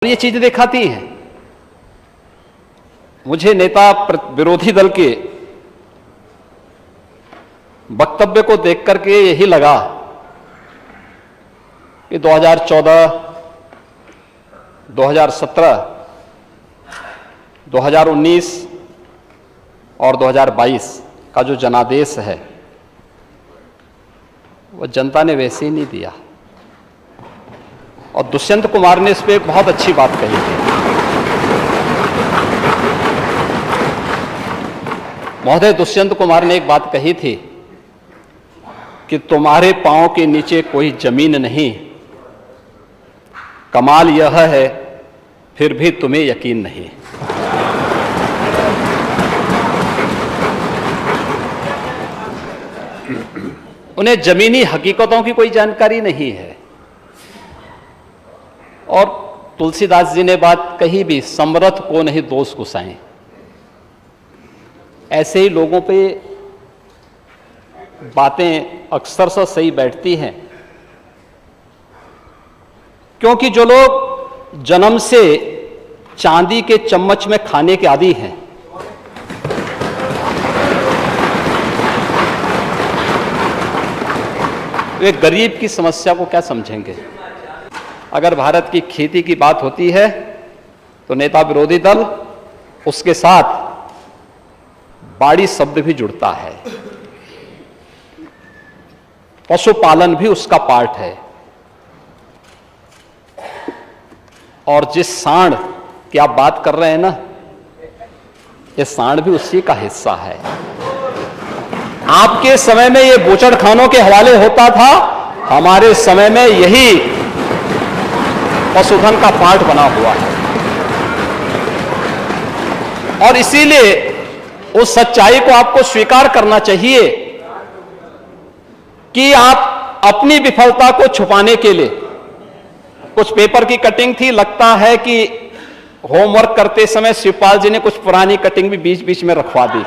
ये चीजें दिखाती हैं। मुझे नेता विरोधी दल के वक्तव्य को देख करके यही लगा कि 2014, 2017, 2019 और 2022 का जो जनादेश है वो जनता ने वैसे ही नहीं दिया। और दुष्यंत कुमार ने इस पे एक बहुत अच्छी बात कही थी। महोदय दुष्यंत कुमार ने एक बात कही थी कि तुम्हारे पांव के नीचे कोई जमीन नहीं, कमाल यह है फिर भी तुम्हें यकीन नहीं। उन्हें जमीनी हकीकतों की कोई जानकारी नहीं है। और तुलसीदास जी ने बात कही भी, समर्थ को नहीं दोष गुसाएं। ऐसे ही लोगों पे बातें अक्सर से सही बैठती हैं, क्योंकि जो लोग जन्म से चांदी के चम्मच में खाने के आदी हैं, वे गरीब की समस्या को क्या समझेंगे। अगर भारत की खेती की बात होती है तो नेता विरोधी दल उसके साथ बाड़ी शब्द भी जुड़ता है, पशुपालन भी उसका पार्ट है। और जिस सांड की आप बात कर रहे हैं ना, ये सांड भी उसी का हिस्सा है। आपके समय में ये बूचड़खानों के हवाले होता था, हमारे समय में यही पशुधन का पार्ट बना हुआ है। और इसीलिए उस सच्चाई को आपको स्वीकार करना चाहिए कि आप अपनी विफलता को छुपाने के लिए, कुछ पेपर की कटिंग थी, लगता है कि होमवर्क करते समय शिवपाल जी ने कुछ पुरानी कटिंग भी बीच बीच में रखवा दी है,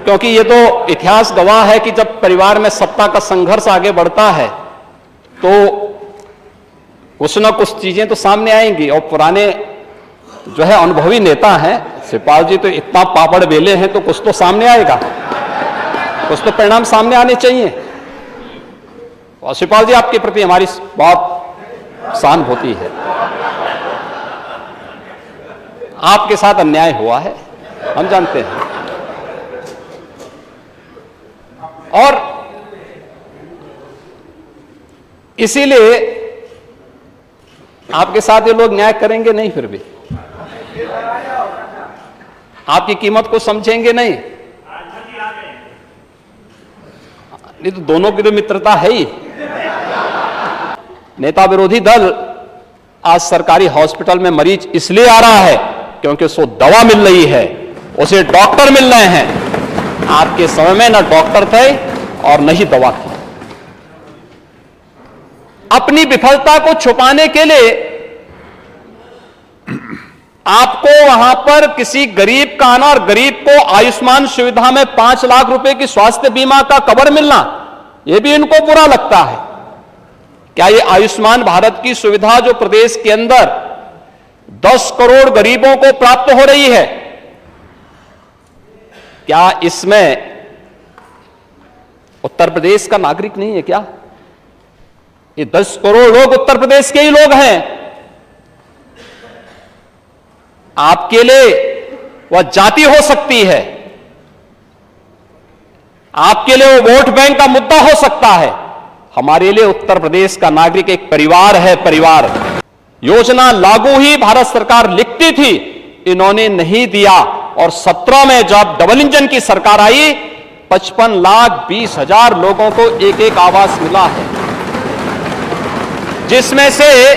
क्योंकि ये तो इतिहास गवाह है कि जब परिवार में सत्ता का संघर्ष आगे बढ़ता है तो कुछ ना कुछ चीजें तो सामने आएंगी। और पुराने जो है अनुभवी नेता हैं, शिवपाल जी तो इतना पापड़ बेले हैं, तो कुछ तो सामने आएगा, कुछ तो परिणाम सामने आने चाहिए। और शिवपाल जी आपके प्रति हमारी बहुत सहानुभूति है। आपके साथ अन्याय हुआ है, हम जानते हैं। और इसीलिए आपके साथ ये लोग न्याय करेंगे नहीं, फिर भी आपकी कीमत को समझेंगे नहीं। नहीं तो दोनों की तो मित्रता है ही। नेता विरोधी दल आज सरकारी हॉस्पिटल में मरीज इसलिए आ रहा है क्योंकि उसको दवा मिल रही है, उसे डॉक्टर मिल रहे हैं। आपके समय में ना डॉक्टर थे और न ही दवा थी। अपनी विफलता को छुपाने के लिए आपको वहां पर किसी गरीब का आना और गरीब को आयुष्मान सुविधा में 5 लाख रुपए की स्वास्थ्य बीमा का कवर मिलना, यह भी इनको बुरा लगता है। क्या ये आयुष्मान भारत की सुविधा जो प्रदेश के अंदर 10 करोड़ गरीबों को प्राप्त हो रही है, क्या इसमें उत्तर प्रदेश का नागरिक नहीं है क्या? ये 10 करोड़ लोग उत्तर प्रदेश के ही लोग हैं। आपके लिए वह जाति हो सकती है, आपके लिए वो वोट बैंक का मुद्दा हो सकता है, हमारे लिए उत्तर प्रदेश का नागरिक एक परिवार है। परिवार योजना लागू ही भारत सरकार लिखती थी, इन्होंने नहीं दिया। और 17 में जब डबल इंजन की सरकार आई, 55,20,000 लोगों को एक एक आवास मिला है, जिसमें से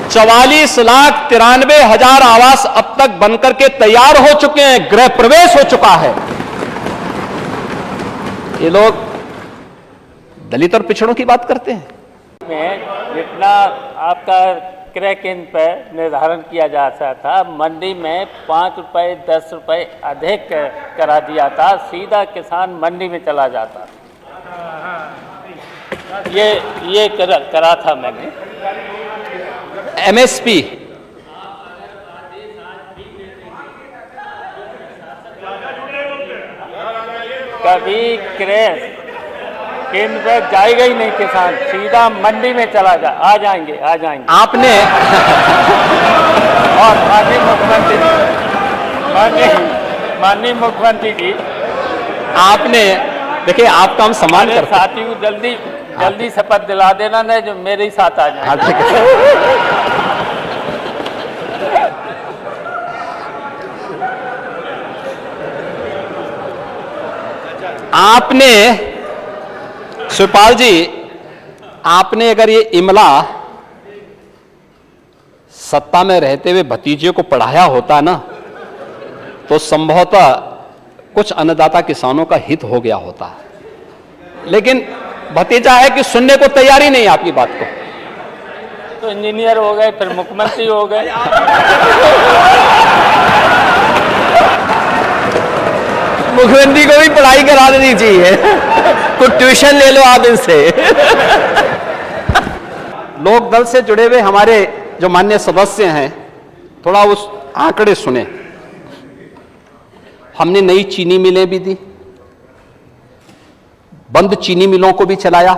44,93,000 आवास अब तक बनकर के तैयार हो चुके हैं, गृह प्रवेश हो चुका है। ये लोग दलित और पिछड़ों की बात करते हैं। में जितना आपका क्रय केंद्र पर निर्धारण किया जाता था, मंडी में 5 रुपए 10 रुपए अधिक करा दिया था, सीधा किसान मंडी में चला जाता। ये करा था मैंने। एमएसपी, कभी क्रय केंद्र पे जाएगा ही नहीं किसान, सीधा मंडी में चला जा, आ जाएंगे आपने और माननीय मुख्यमंत्री जी, आपने देखिए, आपका हम सम्मान मेरे करते हैं। साथी को जल्दी शपथ दिला देना ना, जो मेरे ही साथ आ जाए। हाँ, ठीक है। आपने शिवपाल जी, आपने अगर ये इमला सत्ता में रहते हुए भतीजे को पढ़ाया होता ना, तो संभवतः कुछ अन्नदाता किसानों का हित हो गया होता। लेकिन भतीजा है कि सुनने को तैयार ही नहीं आपकी बात को। तो इंजीनियर हो गए, फिर मुख्यमंत्री हो गए। मुख्यमंत्री को भी पढ़ाई करा देनी चाहिए, कुछ ट्यूशन ले लो आप इनसे। लोक दल से जुड़े हुए हमारे जो माननीय सदस्य हैं, थोड़ा उस आंकड़े सुने। हमने नई चीनी मिलें भी दी, बंद चीनी मिलों को भी चलाया,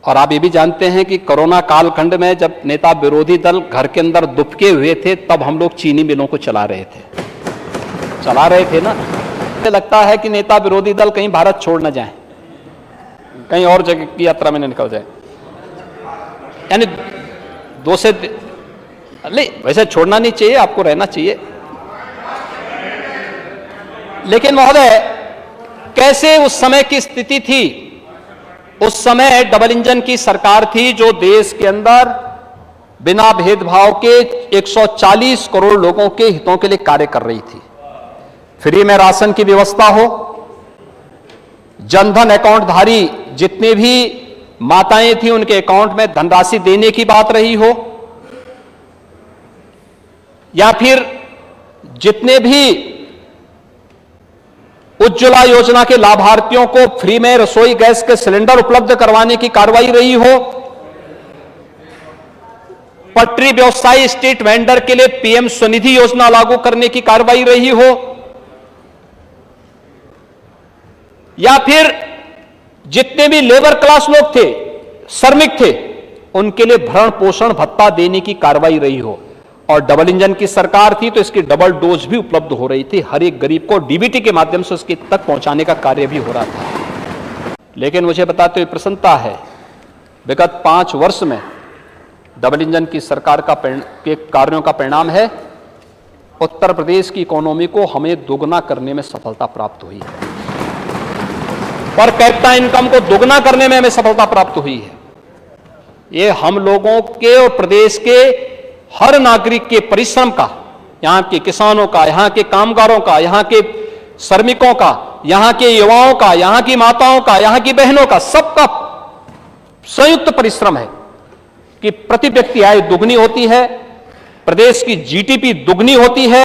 और आप ये भी जानते हैं कि कोरोना कालखंड में जब नेता विरोधी दल घर के अंदर दुबके हुए थे, तब हम लोग चीनी मिलों को चला रहे थे ना। मुझे लगता है कि नेता विरोधी दल कहीं भारत छोड़ न जाए, कहीं और जगह की यात्रा में न निकल जाए। यानी दो से नहीं, वैसे छोड़ना नहीं चाहिए, आपको रहना चाहिए। लेकिन महोदय, कैसे उस समय की स्थिति थी? उस समय डबल इंजन की सरकार थी, जो देश के अंदर बिना भेदभाव के 140 करोड़ लोगों के हितों के लिए कार्य कर रही थी। फ्री में राशन की व्यवस्था हो, जनधन अकाउंटधारी जितने भी माताएं थी उनके अकाउंट में धनराशि देने की बात रही हो, या फिर जितने भी उज्ज्वला योजना के लाभार्थियों को फ्री में रसोई गैस के सिलेंडर उपलब्ध करवाने की कार्रवाई रही हो, पटरी व्यवसायी स्ट्रीट वेंडर के लिए पीएम स्वनिधि योजना लागू करने की कार्रवाई रही हो, या फिर जितने भी लेबर क्लास लोग थे, श्रमिक थे, उनके लिए भरण पोषण भत्ता देने की कार्रवाई रही हो। और डबल इंजन की सरकार थी तो इसकी डबल डोज भी उपलब्ध हो रही थी, हर एक गरीब को डीबीटी के माध्यम से उसके तक पहुंचाने का कार्य भी हो रहा था। लेकिन मुझे बताते हुए प्रसन्नता है, विगत 5 वर्ष में डबल इंजन की सरकार के कार्यों का परिणाम है, उत्तर प्रदेश की इकोनॉमी को हमें दोगुना करने में सफलता प्राप्त हुई है, पर कैपिटा इनकम को दोगुना करने में हमें सफलता प्राप्त हुई है। ये हम लोगों के और प्रदेश के हर नागरिक के परिश्रम का, यहां के किसानों का, यहां के कामगारों का, यहां के श्रमिकों का, यहां के युवाओं का, यहां की माताओं का, यहां की बहनों का, सबका संयुक्त परिश्रम है कि प्रति व्यक्ति आय दुगनी होती है, प्रदेश की जीडीपी दुगनी होती है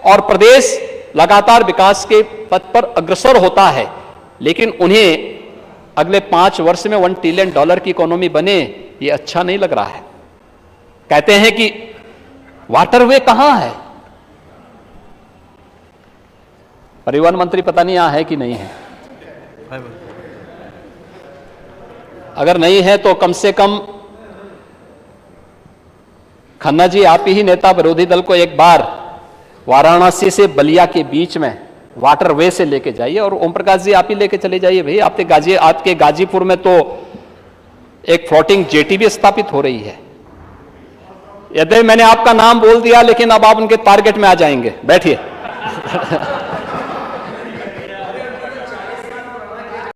और प्रदेश लगातार विकास के पथ पर अग्रसर होता है। लेकिन उन्हें अगले 5 वर्ष में $1 ट्रिलियन की इकोनॉमी बने, ये अच्छा नहीं लग रहा है। कहते हैं कि वाटरवे कहां है? परिवहन मंत्री पता नहीं यहां है कि नहीं है। अगर नहीं है तो कम से कम खन्ना जी, आप ही नेता विरोधी दल को एक बार वाराणसी से बलिया के बीच में वाटरवे से लेके जाइए, और ओम प्रकाश जी आप ही लेके चले जाइए। भाई आपके गाजीपुर में तो एक फ्लोटिंग जेटी भी स्थापित हो रही है। यद्यपि मैंने आपका नाम बोल दिया, लेकिन अब आप उनके टारगेट में आ जाएंगे। बैठिए।